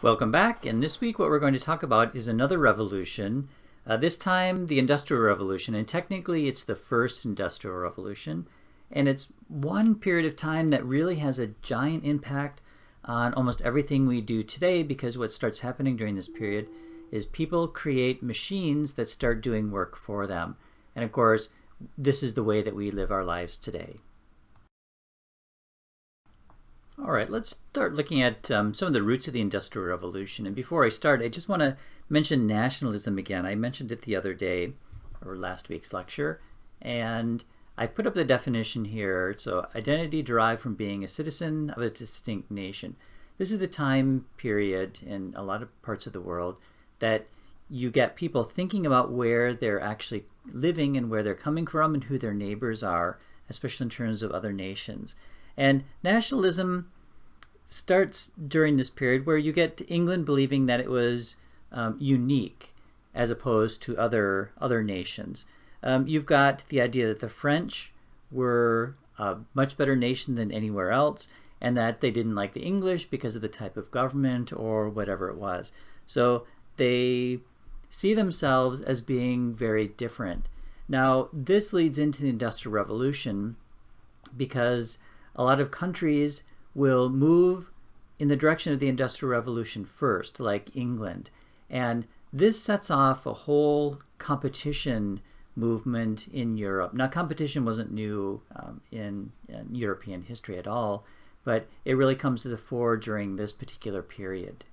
Welcome back, and this week what we're going to talk about is another revolution, this time the Industrial Revolution, and technically it's the first Industrial Revolution, and it's one period of time that really has a giant impact on almost everything we do today, because what starts happening during this period is people create machines that start doing work for them, and of course this is the way that we live our lives today. All right, let's start looking at some of the roots of the Industrial Revolution. And before I start, I just want to mention nationalism again. I mentioned it the other day, or last week's lecture, and I put up the definition here. So, identity derived from being a citizen of a distinct nation. This is the time period in a lot of parts of the world that you get people thinking about where they're actually living and where they're coming from and who their neighbors are, especially in terms of other nations. And nationalism starts during this period where you get England believing that it was unique as opposed to other nations. You've got the idea that the French were a much better nation than anywhere else, and that they didn't like the English because of the type of government or whatever it was. So they see themselves as being very different. Now, this leads into the Industrial Revolution because a lot of countries will move in the direction of the Industrial Revolution first, like England. And this sets off a whole competition movement in Europe. Now, competition wasn't new in European history at all, but it really comes to the fore during this particular period.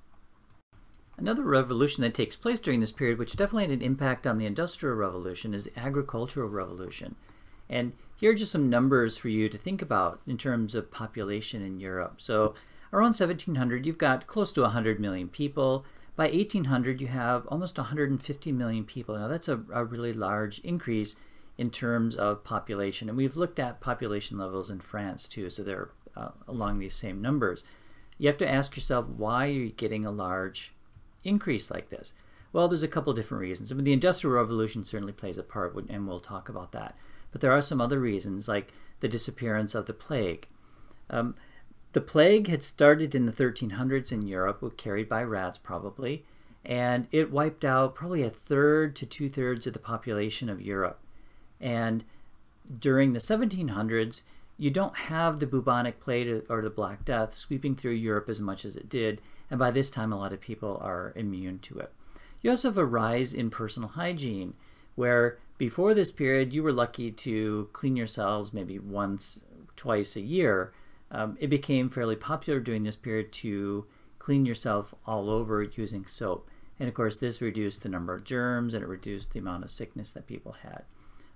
Another revolution that takes place during this period, which definitely had an impact on the Industrial Revolution, is the Agricultural Revolution. And here are just some numbers for you to think about in terms of population in Europe. So around 1700, you've got close to 100 million people. By 1800, you have almost 150 million people. Now that's a really large increase in terms of population. And we've looked at population levels in France too, so they're along these same numbers. You have to ask yourself, why are you getting a large increase like this? Well, there's a couple different reasons. I mean, the Industrial Revolution certainly plays a part, and we'll talk about that. But there are some other reasons, like the disappearance of the plague. The plague had started in the 1300s in Europe, carried by rats probably, and it wiped out probably 1/3 to 2/3 of the population of Europe. And during the 1700s, you don't have the bubonic plague or the Black Death sweeping through Europe as much as it did, and by this time a lot of people are immune to it. You also have a rise in personal hygiene, where before this period you were lucky to clean yourselves maybe once, twice a year. It became fairly popular during this period to clean yourself all over using soap. And of course this reduced the number of germs and it reduced the amount of sickness that people had.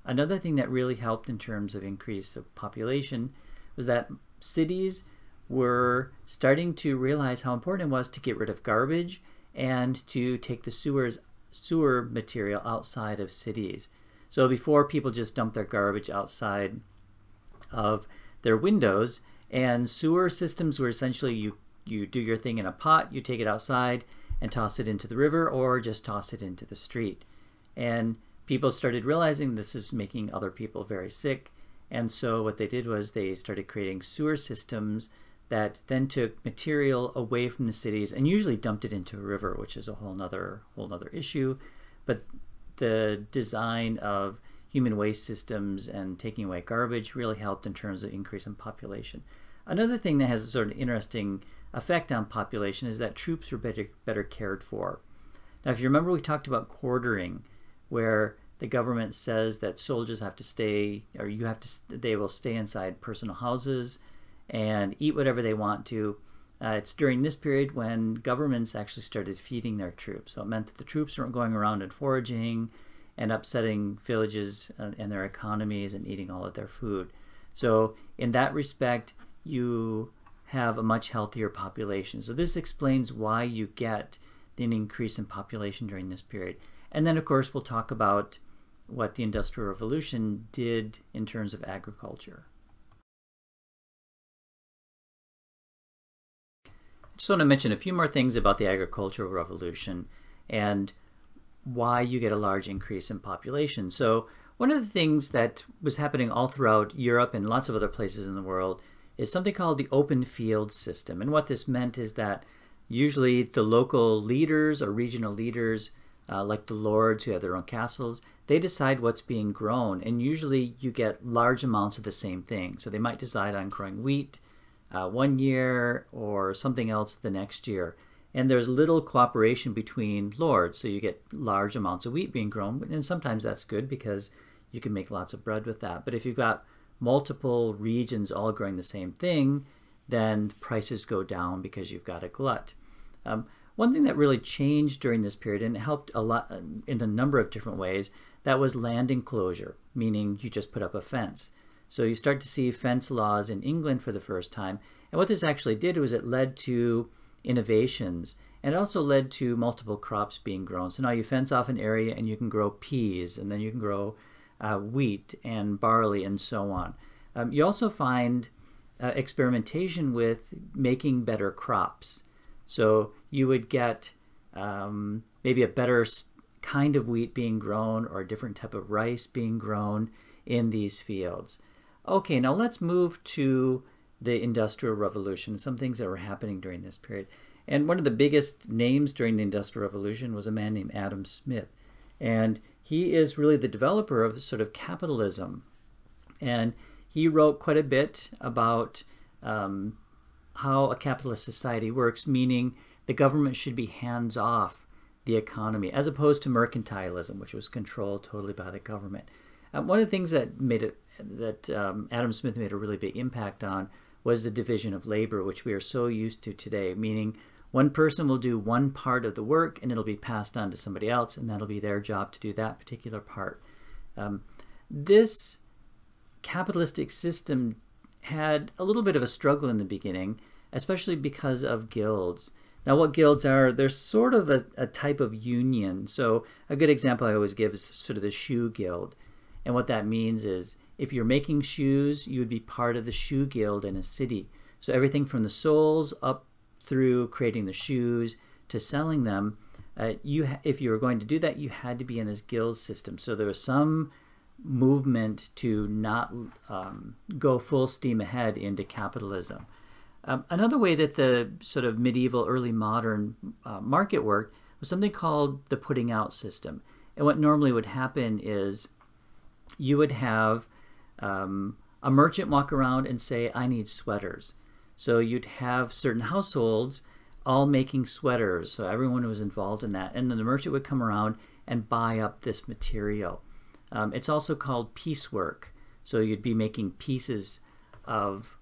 Another thing that really helped in terms of increase of population was that cities were starting to realize how important it was to get rid of garbage and to take the sewer material outside of cities. So before, people just dumped their garbage outside of their windows, and sewer systems were essentially you do your thing in a pot, you take it outside and toss it into the river or just toss it into the street. And people started realizing this is making other people very sick, and so what they did was they started creating sewer systems that then took material away from the cities and usually dumped it into a river, which is a whole nother issue. But the design of human waste systems and taking away garbage really helped in terms of increase in population. Another thing that has a sort of interesting effect on population is that troops were better cared for. Now, if you remember, we talked about quartering, where the government says that soldiers have to stay, or they will stay inside personal houses and eat whatever they want to. It's during this period when governments actually started feeding their troops. So it meant that the troops weren't going around and foraging and upsetting villages and their economies and eating all of their food. So in that respect, you have a much healthier population. So this explains why you get an increase in population during this period. And then of course we'll talk about what the Industrial Revolution did in terms of agriculture. I just want to mention a few more things about the Agricultural Revolution and why you get a large increase in population. So one of the things that was happening all throughout Europe and lots of other places in the world is something called the open field system. And what this meant is that Usually the local leaders or regional leaders, like the lords who have their own castles, they decide what's being grown, and usually you get large amounts of the same thing. So they might decide on growing wheat one year or something else the next year. And there's little cooperation between lords, so you get large amounts of wheat being grown, and sometimes that's good because you can make lots of bread with that. But if you've got multiple regions all growing the same thing, then prices go down because you've got a glut. One thing that really changed during this period, and it helped a lot in a number of different ways, that was land enclosure, meaning you just put up a fence. So you start to see fence laws in England for the first time. And what this actually did was it led to innovations, and it also led to multiple crops being grown. So now you fence off an area and you can grow peas, and then you can grow wheat and barley and so on. You also find experimentation with making better crops. So you would get maybe a better kind of wheat being grown or a different type of rice being grown in these fields. Okay, now let's move to the Industrial Revolution, some things that were happening during this period. And one of the biggest names during the Industrial Revolution was a man named Adam Smith. And he is really the developer of sort of capitalism. And he wrote quite a bit about how a capitalist society works, meaning the government should be hands-off the economy, as opposed to mercantilism, which was controlled totally by the government. One of the things that Adam Smith made a really big impact on was the division of labor, which we are so used to today, meaning one person will do one part of the work and it'll be passed on to somebody else, and that'll be their job to do that particular part. This capitalistic system had a little bit of a struggle in the beginning, especially because of guilds. Now what guilds are, they're sort of a type of union. So a good example I always give is sort of the shoe guild. And what that means is if you're making shoes, you would be part of the shoe guild in a city. So everything from the soles up through creating the shoes to selling them, if you were going to do that, you had to be in this guild system. So there was some movement to not go full steam ahead into capitalism. Another way that the sort of medieval, early modern market worked was something called the putting out system. And what normally would happen is you would have a merchant walk around and say, I need sweaters. So you'd have certain households all making sweaters. So everyone was involved in that. And then the merchant would come around and buy up this material. It's also called piecework. So you'd be making pieces of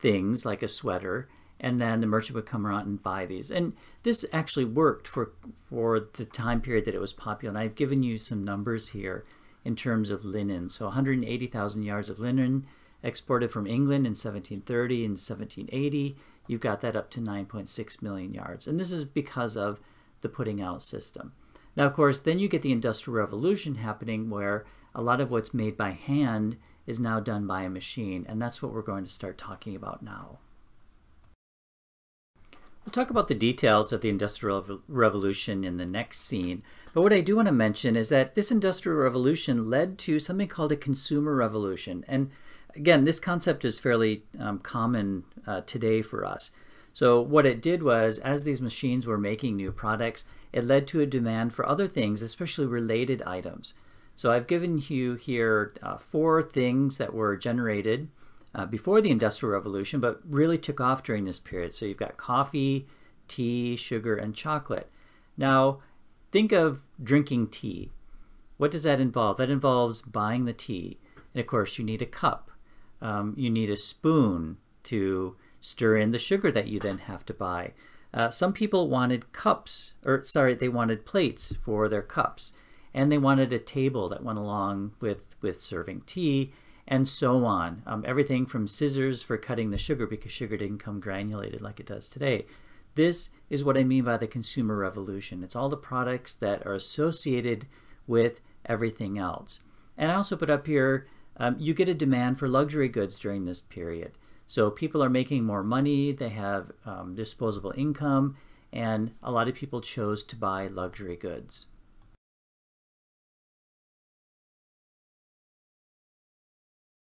things like a sweater, and then the merchant would come around and buy these. And this actually worked for the time period that it was popular. And I've given you some numbers here in terms of linen. So 180,000 yards of linen exported from England in 1730 and 1780. You've got that up to 9.6 million yards. And this is because of the putting out system. Now, of course, then you get the Industrial Revolution happening where a lot of what's made by hand is now done by a machine. And that's what we're going to start talking about now. We'll talk about the details of the Industrial Revolution in the next scene. But what I do want to mention is that this Industrial Revolution led to something called a consumer revolution. And again, this concept is fairly common today for us. So what it did was, as these machines were making new products, it led to a demand for other things, especially related items. So I've given you here 4 things that were generated before the Industrial Revolution, but really took off during this period. So you've got coffee, tea, sugar, and chocolate. Now, think of drinking tea. What does that involve? That involves buying the tea. And of course, you need a cup. You need a spoon to stir in the sugar that you then have to buy. Some people wanted they wanted plates for their cups. And they wanted a table that went along with serving tea, and so on. Everything from scissors for cutting the sugar, because sugar didn't come granulated like it does today. This is what I mean by the consumer revolution. It's all the products that are associated with everything else. And I also put up here, you get a demand for luxury goods during this period. So people are making more money, they have disposable income, and a lot of people chose to buy luxury goods.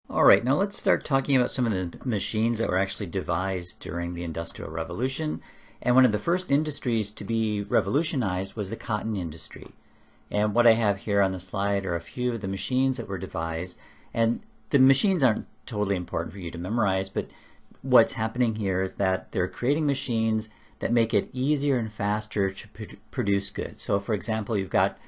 All right, now let's start talking about some of the machines that were actually devised during the Industrial Revolution. And one of the first industries to be revolutionized was the cotton industry. And what I have here on the slide are a few of the machines that were devised. And the machines aren't totally important for you to memorize, but what's happening here is that they're creating machines that make it easier and faster to produce goods. So for example, you've got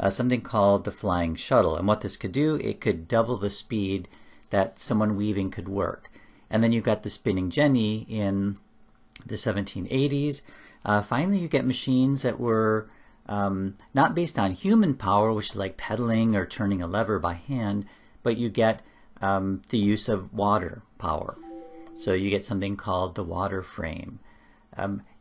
something called the flying shuttle. And what this could do, it could double the speed that someone weaving could work. And then you've got the spinning jenny in the 1780s. Finally, you get machines that were not based on human power, which is like pedaling or turning a lever by hand, but you get the use of water power. So you get something called the water frame.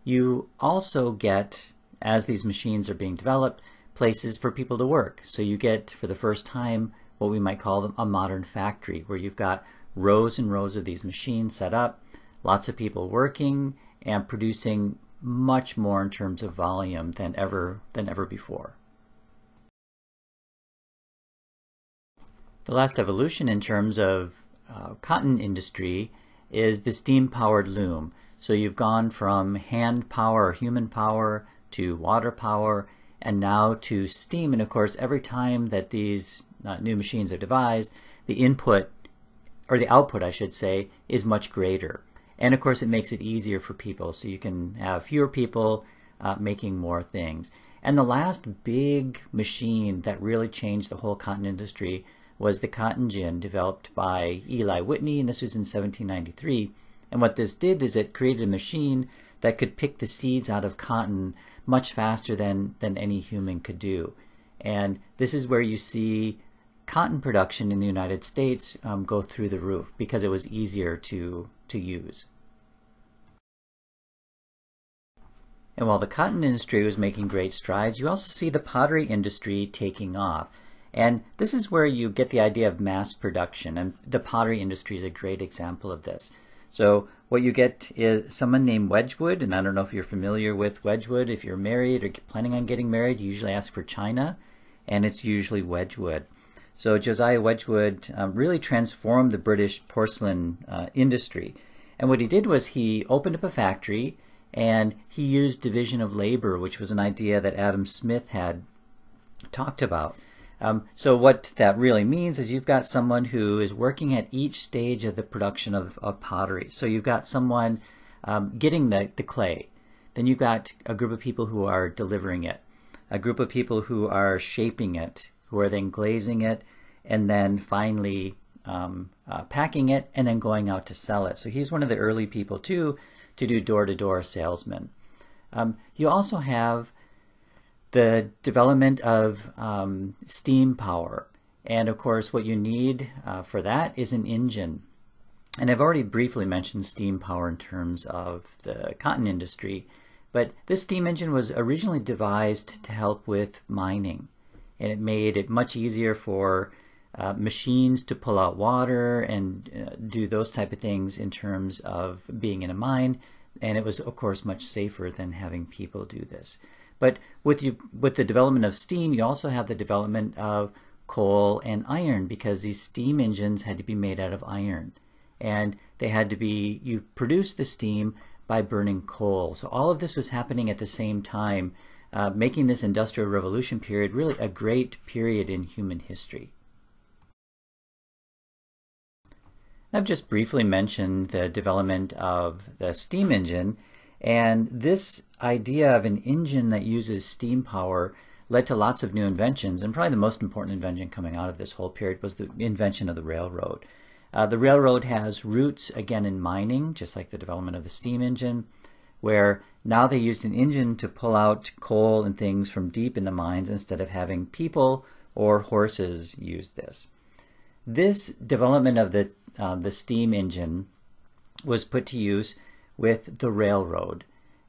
You also get, as these machines are being developed, places for people to work. So you get, for the first time, what we might call a modern factory, where you've got rows and rows of these machines set up, lots of people working and producing much more in terms of volume than ever before. The last evolution in terms of cotton industry is the steam-powered loom. So you've gone from hand power or human power to water power and now to steam. And of course, every time that these new machines are devised, the input, or the output I should say, is much greater. And of course it makes it easier for people, so you can have fewer people making more things. And the last big machine that really changed the whole cotton industry was the cotton gin, developed by Eli Whitney, and this was in 1793. And what this did is it created a machine that could pick the seeds out of cotton much faster than any human could do. And this is where you see cotton production in the United States go through the roof, because it was easier to use. And while the cotton industry was making great strides, you also see the pottery industry taking off. And this is where you get the idea of mass production, and the pottery industry is a great example of this. So what you get is someone named Wedgwood, and I don't know if you're familiar with Wedgwood. If you're married or planning on getting married, you usually ask for china, and it's usually Wedgwood. So Josiah Wedgwood really transformed the British porcelain industry. And what he did was he opened up a factory, and he used division of labor, which was an idea that Adam Smith had talked about. So what that really means is you've got someone who is working at each stage of the production of pottery. So you've got someone getting the clay. Then you've got a group of people who are delivering it, a group of people who are shaping it, who are then glazing it, and then finally packing it, and then going out to sell it. So he's one of the early people too to do door-to-door salesman. You also have the development of steam power. And of course what you need for that is an engine. And I've already briefly mentioned steam power in terms of the cotton industry, but this steam engine was originally devised to help with mining. And it made it much easier for machines to pull out water and do those type of things in terms of being in a mine. And it was of course much safer than having people do this. But with the development of steam, you also have the development of coal and iron, because these steam engines had to be made out of iron. And they had to be, you produce the steam by burning coal. So all of this was happening at the same time, making this Industrial Revolution period really a great period in human history. I've just briefly mentioned the development of the steam engine. And this idea of an engine that uses steam power led to lots of new inventions, and probably the most important invention coming out of this whole period was the invention of the railroad. The railroad has roots again in mining, just like the development of the steam engine, where now they used an engine to pull out coal and things from deep in the mines instead of having people or horses use this. This development of the steam engine was put to use with the railroad.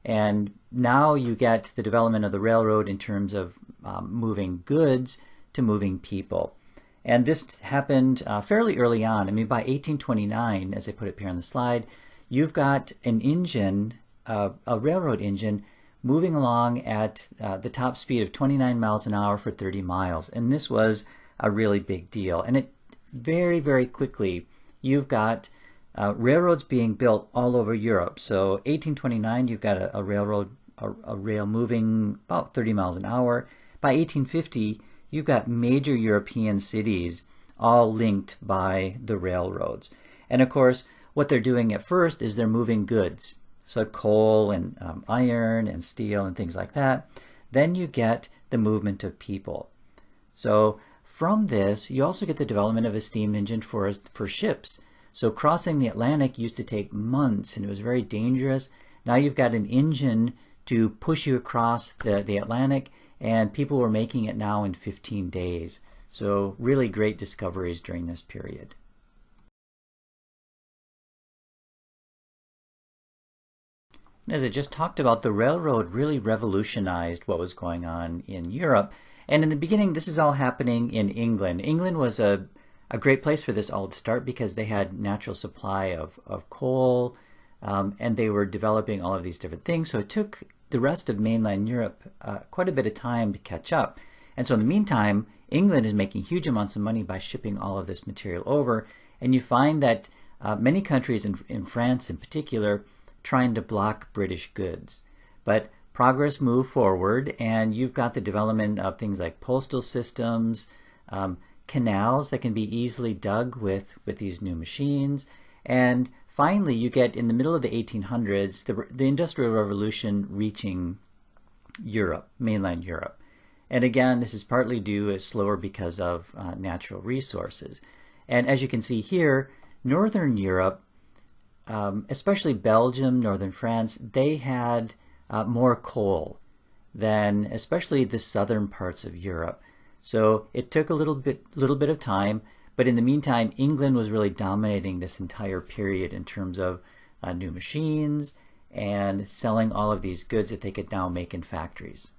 And now you get the development of the railroad in terms of moving goods to moving people. And this happened fairly early on. I mean, by 1829, as I put it here on the slide, you've got an engine, a railroad engine, moving along at the top speed of 29 miles an hour for 30 miles. And this was a really big deal. And it very, very quickly, you've got railroads being built all over Europe. So 1829, you've got a railroad, a rail moving about 30 miles an hour. By 1850, you've got major European cities all linked by the railroads. And of course, what they're doing at first is they're moving goods. So coal and iron and steel and things like that. Then you get the movement of people. So from this, you also get the development of a steam engine for ships. So crossing the Atlantic used to take months and it was very dangerous. Now you've got an engine to push you across the Atlantic, and people were making it now in 15 days. So really great discoveries during this period. As I just talked about, the railroad really revolutionized what was going on in Europe. And in the beginning, this is all happening in England. England was a great place for this all to start because they had natural supply of coal, and they were developing all of these different things. So it took the rest of mainland Europe quite a bit of time to catch up. And so in the meantime, England is making huge amounts of money by shipping all of this material over. And you find that many countries, in France in particular, trying to block British goods. But progress moved forward, and you've got the development of things like postal systems, canals that can be easily dug with these new machines. And finally, you get in the middle of the 1800s, the Industrial Revolution reaching Europe, mainland Europe. And again, this is partly due as slower because of natural resources. And as you can see here, Northern Europe, especially Belgium, Northern France, they had more coal than especially the southern parts of Europe. So it took a little bit of time, but in the meantime, England was really dominating this entire period in terms of new machines and selling all of these goods that they could now make in factories.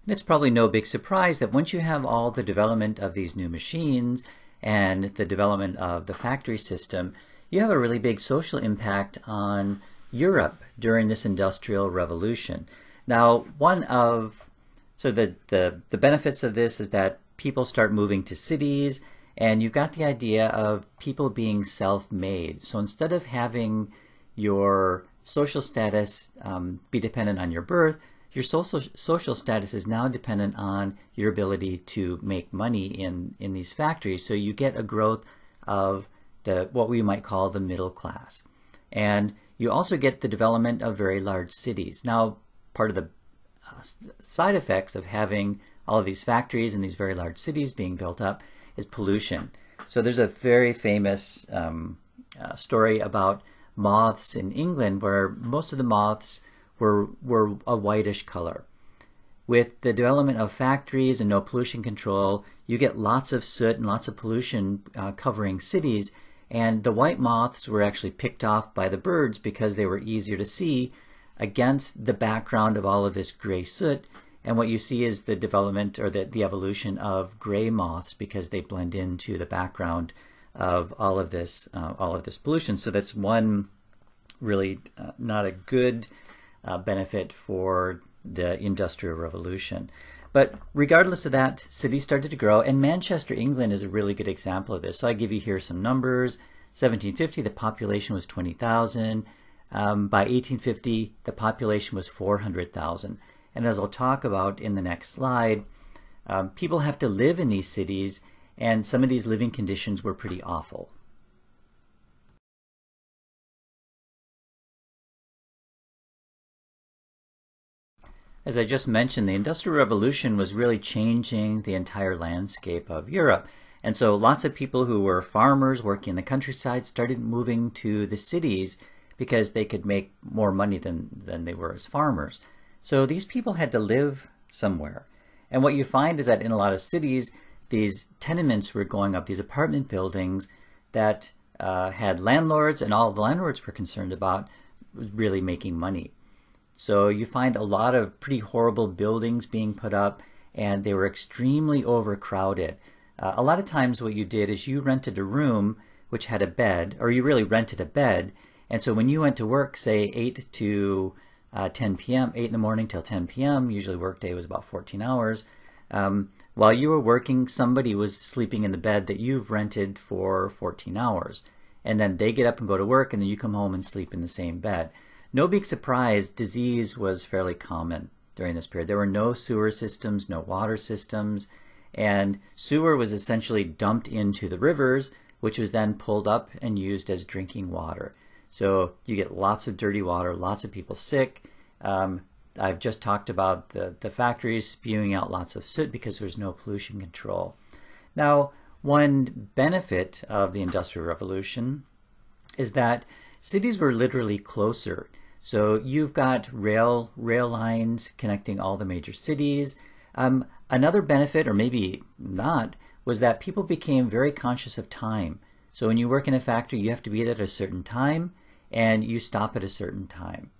It's probably no big surprise that once you have all the development of these new machines and the development of the factory system, you have a really big social impact on Europe during this Industrial Revolution. Now, the benefits of this is that people start moving to cities, and you've got the idea of people being self-made. So instead of having your social status be dependent on your birth, your social status is now dependent on your ability to make money in these factories. So you get a growth of what we might call the middle class. And you also get the development of very large cities. Now, part of the side effects of having all of these factories and these very large cities being built up is pollution. So there's a very famous story about moths in England where most of the moths were a whitish color. With the development of factories and no pollution control, you get lots of soot and lots of pollution covering cities, and the white moths were actually picked off by the birds because they were easier to see against the background of all of this gray soot. And what you see is the development or the evolution of gray moths because they blend into the background of all of this pollution. So that's one really not a good benefit for the Industrial Revolution. But regardless of that, cities started to grow, and Manchester, England is a really good example of this. So I give you here some numbers. 1750, the population was 20,000. By 1850, the population was 400,000. And as I'll talk about in the next slide, people have to live in these cities, and some of these living conditions were pretty awful. As I just mentioned, the Industrial Revolution was really changing the entire landscape of Europe. And so lots of people who were farmers working in the countryside started moving to the cities because they could make more money than they were as farmers. So these people had to live somewhere. And what you find is that in a lot of cities, these tenements were going up, these apartment buildings that had landlords, and all the landlords were concerned about was really making money. So you find a lot of pretty horrible buildings being put up, and they were extremely overcrowded. A lot of times what you did is you rented a room which had a bed, or you really rented a bed, and so when you went to work, say 8 to 10 p.m., 8 in the morning till 10 p.m., usually workday was about 14 hours, when while you were working, somebody was sleeping in the bed that you've rented for 14 hours. And then they get up and go to work, and then you come home and sleep in the same bed. No big surprise, disease was fairly common during this period. There were no sewer systems, no water systems, and sewer was essentially dumped into the rivers, which was then pulled up and used as drinking water. So you get lots of dirty water, lots of people sick. I've just talked about the factories spewing out lots of soot because there's no pollution control. Now, one benefit of the Industrial Revolution is that cities were literally closer. So you've got rail lines connecting all the major cities. Another benefit, or maybe not, was that people became very conscious of time. So when you work in a factory, you have to be there at a certain time, and you stop at a certain time.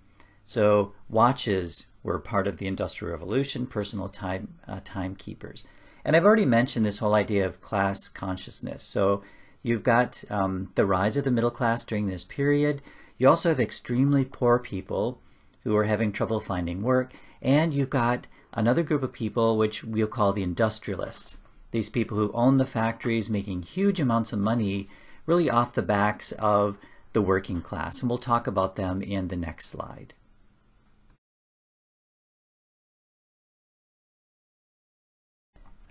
So watches were part of the Industrial Revolution, personal timekeepers. And I've already mentioned this whole idea of class consciousness. So you've got the rise of the middle class during this period. You also have extremely poor people who are having trouble finding work. And you've got another group of people which we'll call the industrialists. These people who own the factories, making huge amounts of money really off the backs of the working class. And we'll talk about them in the next slide.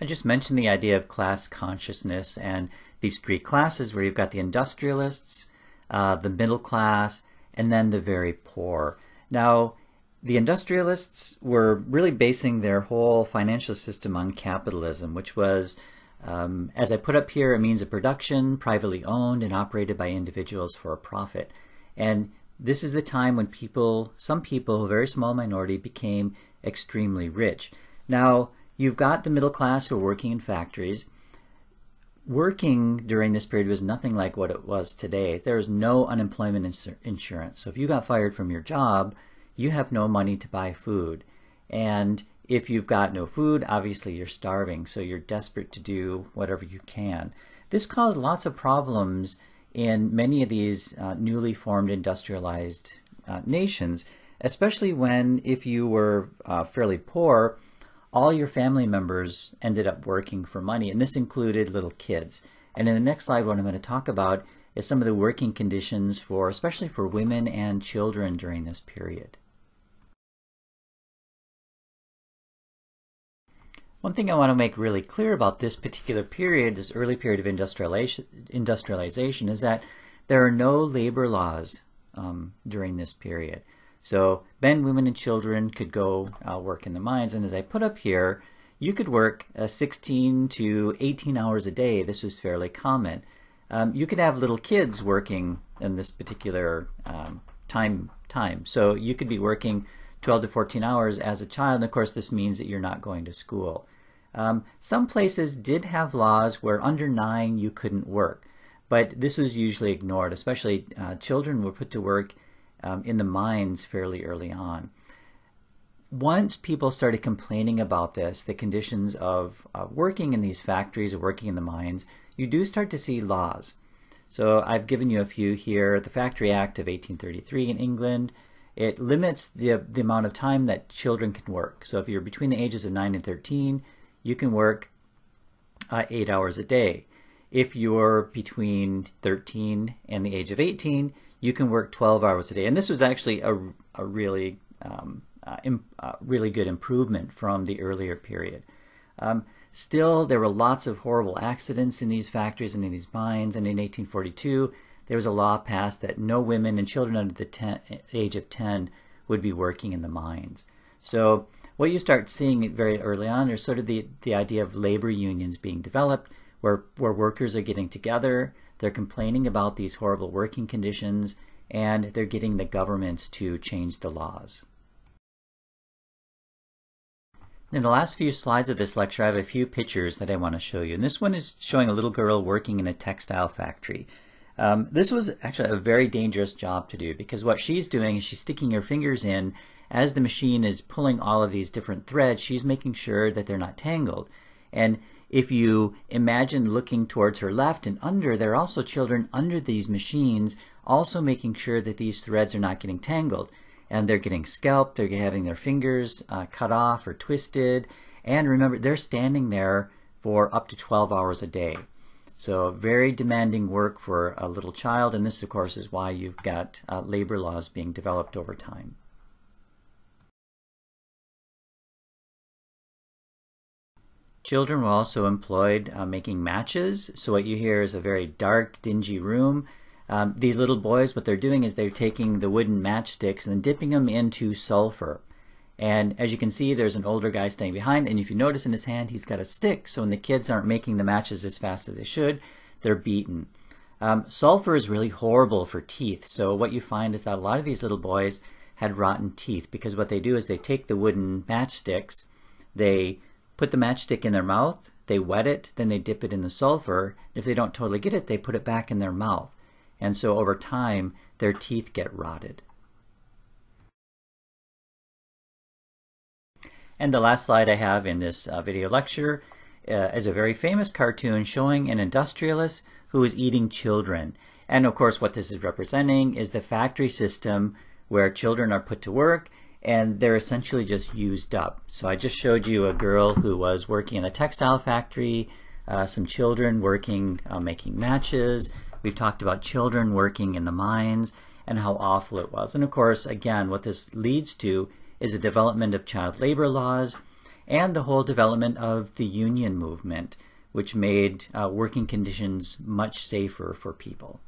I just mentioned the idea of class consciousness and these three classes where you've got the industrialists, the middle class, and then the very poor. Now, the industrialists were really basing their whole financial system on capitalism, which was, as I put up here, a means of production, privately owned and operated by individuals for a profit. And this is the time when some people, a very small minority, became extremely rich. Now, you've got the middle class who are working in factories. Working during this period was nothing like what it was today. There was no unemployment insurance. So if you got fired from your job, you have no money to buy food. And if you've got no food, obviously you're starving. So you're desperate to do whatever you can. This caused lots of problems in many of these newly formed industrialized nations, especially when, if you were fairly poor, all your family members ended up working for money, and this included little kids. And in the next slide, what I'm going to talk about is some of the working conditions especially for women and children during this period. One thing I want to make really clear about this particular period, this early period of industrialization, is that there are no labor laws during this period. So men, women, and children could go work in the mines. And as I put up here, you could work 16 to 18 hours a day. This was fairly common. You could have little kids working in this particular time. So you could be working 12 to 14 hours as a child. And of course, this means that you're not going to school. Some places did have laws where under 9 you couldn't work. But this was usually ignored, especially children were put to work in the mines fairly early on. Once people started complaining about this, the conditions of working in these factories or working in the mines, you do start to see laws. So I've given you a few here. The Factory Act of 1833 in England, it limits the amount of time that children can work. So if you're between the ages of 9 and 13, you can work 8 hours a day. If you're between 13 and the age of 18, you can work 12 hours a day. And this was actually a really good improvement from the earlier period. Still, there were lots of horrible accidents in these factories and in these mines. And in 1842, there was a law passed that no women and children under the age of 10 would be working in the mines. So what you start seeing very early on is sort of the idea of labor unions being developed, where workers are getting together. They're complaining about these horrible working conditions, and they're getting the governments to change the laws. In the last few slides of this lecture, I have a few pictures that I want to show you. And this one is showing a little girl working in a textile factory. This was actually a very dangerous job to do, because what she's doing is she's sticking her fingers in as the machine is pulling all of these different threads. She's making sure that they're not tangled. And if you imagine looking towards her left and under, there are also children under these machines also making sure that these threads are not getting tangled. And they're getting scalped, they're having their fingers cut off or twisted. And remember, they're standing there for up to 12 hours a day. So very demanding work for a little child, and this of course is why you've got labor laws being developed over time. Children were also employed making matches. So what you hear is a very dark, dingy room. These little boys, what they're doing is they're taking the wooden matchsticks and then dipping them into sulfur. And as you can see, there's an older guy standing behind, and if you notice in his hand, he's got a stick. So when the kids aren't making the matches as fast as they should, they're beaten. Sulfur is really horrible for teeth. So what you find is that a lot of these little boys had rotten teeth, because what they do is they take the wooden matchsticks, they put the matchstick in their mouth, they wet it, then they dip it in the sulfur. If they don't totally get it, they put it back in their mouth. And so over time, their teeth get rotted. And the last slide I have in this video lecture is a very famous cartoon showing an industrialist who is eating children. And of course what this is representing is the factory system where children are put to work and they're essentially just used up. So I just showed you a girl who was working in a textile factory, some children working making matches. We've talked about children working in the mines and how awful it was. And of course, again, what this leads to is a development of child labor laws and the whole development of the union movement, which made working conditions much safer for people.